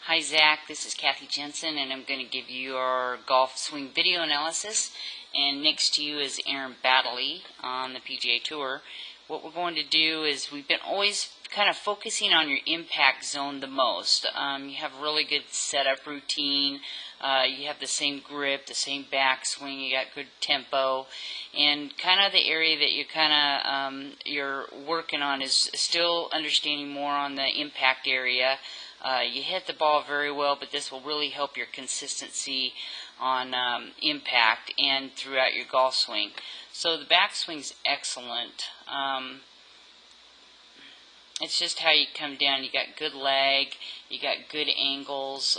Hi Zach, this is Kathy Jensen, and I'm going to give you our golf swing video analysis. And next to you is Aaron Baddeley on the PGA Tour. What we're going to do is we've been always kind of focusing on your impact zone the most. You have a really good setup routine. You have the same grip, the same backswing. You got good tempo, and kind of the area that you're working on is still understanding more on the impact area. You hit the ball very well, but this will really help your consistency on impact and throughout your golf swing. So the backswing's excellent. It's just how you come down. You got good lag, you got good angles.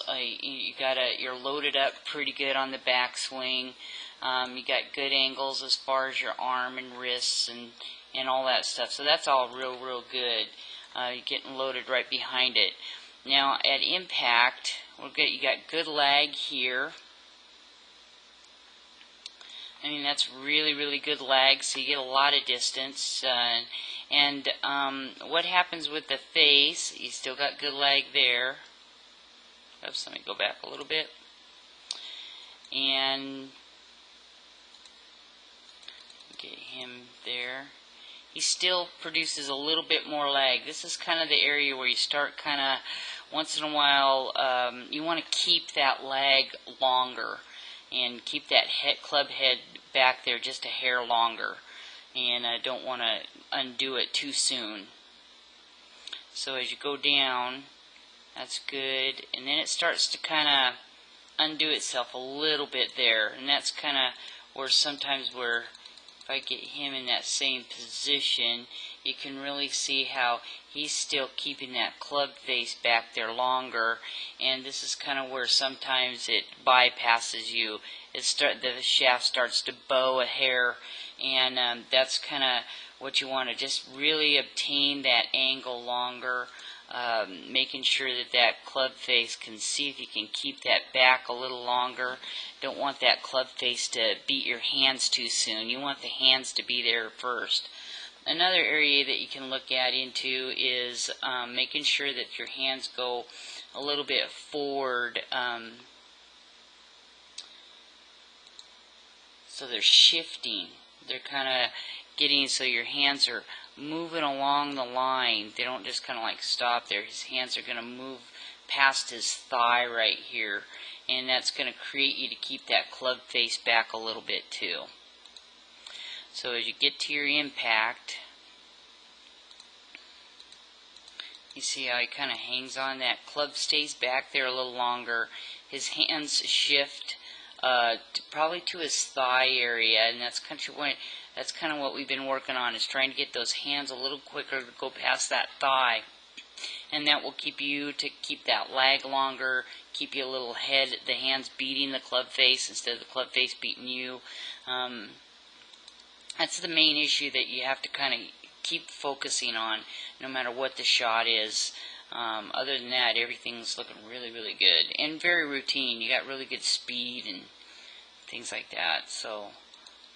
You're loaded up pretty good on the backswing. You got good angles as far as your arm and wrists and all that stuff. So that's all real good. You're getting loaded right behind it. Now at impact, you got good lag here. I mean, that's really good lag, so you get a lot of distance. What happens with the face, you still got good lag there. Oops, let me go back a little bit. And get him there. He still produces a little bit more lag. This is kind of the area where you start kind of, once in a while, you want to keep that lag longer and keep that club head back there just a hair longer, and don't want to undo it too soon. So as you go down, that's good, and then it starts to kind of undo itself a little bit there, and that's kind of where sometimes if I get him in that same position, you can really see how he's still keeping that club face back there longer, and this is kind of where sometimes it bypasses you. The shaft starts to bow a hair, and that's kind of what you want to just really obtain that angle longer, making sure that club face can see if you can keep that back a little longer. Don't want that club face to beat your hands too soon. You want the hands to be there first. Another area that you can look into is making sure that your hands go a little bit forward, so they're shifting. They're kind of getting so your hands are moving along the line. They don't just kind of like stop there. His hands are going to move past his thigh right here, and that's going to create you to keep that club face back a little bit too. So as you get to your impact, you see how he kind of hangs on. That club stays back there a little longer. His hands shift probably to his thigh area, and that's kind of what we've been working on, is trying to get those hands a little quicker to go past that thigh, and that will keep that lag longer, keep you a little ahead, the hands beating the club face instead of the club face beating you. That's the main issue that you have to kind of keep focusing on no matter what the shot is. Other than that, everything's looking really good and very routine. You got really good speed and things like that. So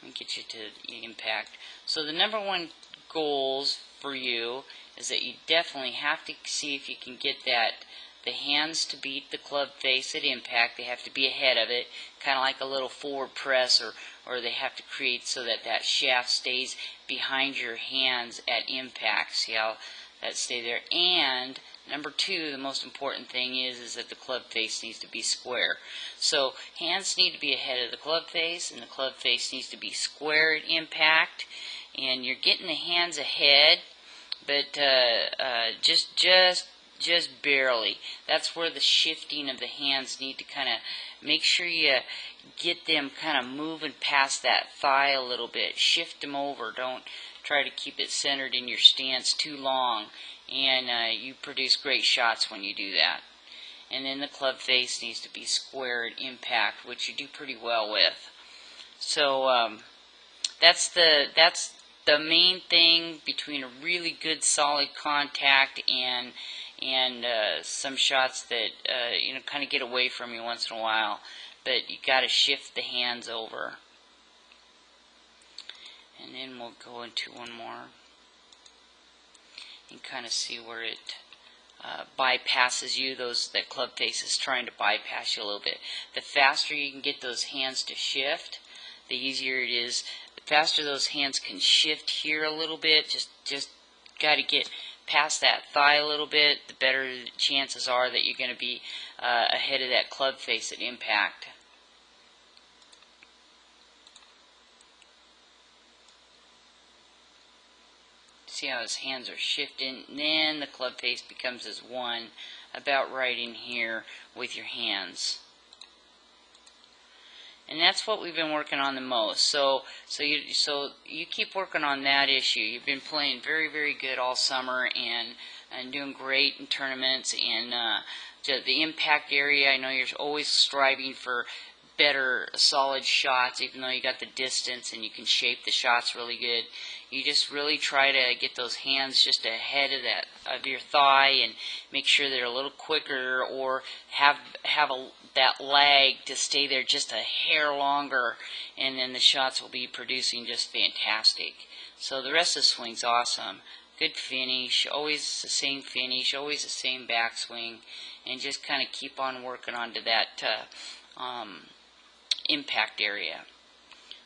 let me get you to the impact. So the number one goals for you is that you definitely have to see if you can get the hands to beat the club face at impact. They have to be ahead of it, kind of like a little forward press, or they have to create so that shaft stays behind your hands at impact. See how that stay there? And number two, the most important thing is that the club face needs to be square. So hands need to be ahead of the club face, and the club face needs to be square at impact. And you're getting the hands ahead, but just barely. That's where the shifting of the hands need to kind of make sure you get them kind of moving past that thigh a little bit. Shift them over. Don't try to keep it centered in your stance too long, and you produce great shots when you do that. And then the club face needs to be square at impact, which you do pretty well with. So that's the main thing between a really good solid contact and some shots that kind of get away from you once in a while, but you got to shift the hands over. And then we'll go into one more and kind of see where it bypasses you. That club face is trying to bypass you a little bit. The faster you can get those hands to shift, the easier it is. The faster those hands can shift here a little bit, just got to get past that thigh a little bit, the better the chances are that you're going to be ahead of that club face at impact. See how his hands are shifting, and then the club face becomes as one, about right in here with your hands. And that's what we've been working on the most. So you keep working on that issue. You've been playing very, very good all summer and doing great in tournaments. And the impact area, I know you're always striving for better solid shots, even though you got the distance and you can shape the shots really good. You just really try to get those hands just ahead of your thigh and make sure they're a little quicker, or have that lag to stay there just a hair longer, and then the shots will be producing just fantastic. So the rest of the swing's awesome. Good finish, always the same finish, always the same backswing, and just kind of keep on working onto that impact area.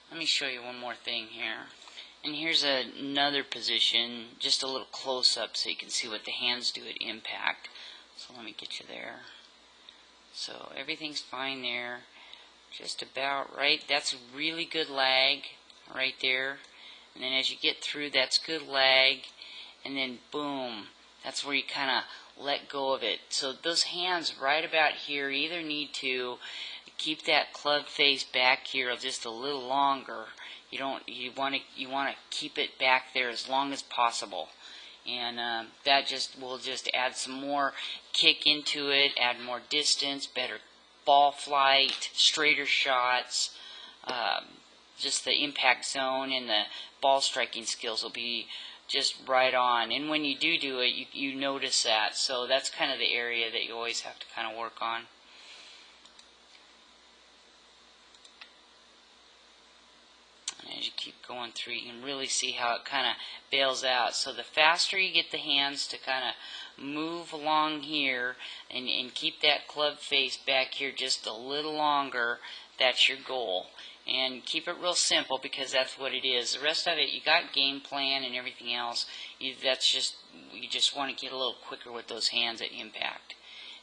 Let me show you one more thing here. And here's another position, just a little close-up so you can see what the hands do at impact. So let me get you there. So everything's fine there, just about right. That's really good lag right there. And then as you get through, that's good lag. And then boom, that's where you kind of let go of it. So those hands right about here either need to keep that club face back here just a little longer. You want to keep it back there as long as possible, and that will just add some more kick into it, add more distance, better ball flight, straighter shots. Just the impact zone and the ball striking skills will be just right on. And when you do it, you notice that. So that's kind of the area that you always have to kind of work on. As you keep going through, you can really see how it kind of bails out. So the faster you get the hands to kind of move along here and keep that club face back here just a little longer, that's your goal. And keep it real simple, because that's what it is. The rest of it, you got game plan and everything else. You just want to get a little quicker with those hands at impact.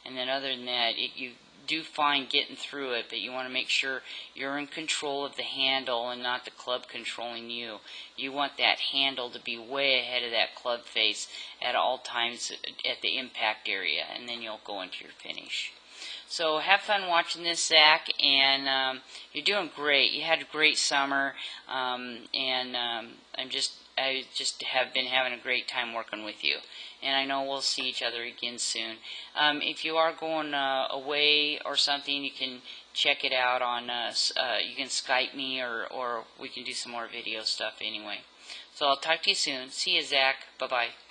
And then other than that, you do fine getting through it, but you want to make sure you're in control of the handle and not the club controlling you. You want that handle to be way ahead of that club face at all times at the impact area, and then you'll go into your finish. So have fun watching this, Zack, and you're doing great. You had a great summer, and I just have been having a great time working with you. And I know we'll see each other again soon. If you are going away or something, you can check it out on, you can Skype me, or we can do some more video stuff anyway. So I'll talk to you soon. See you, Zack. Bye-bye.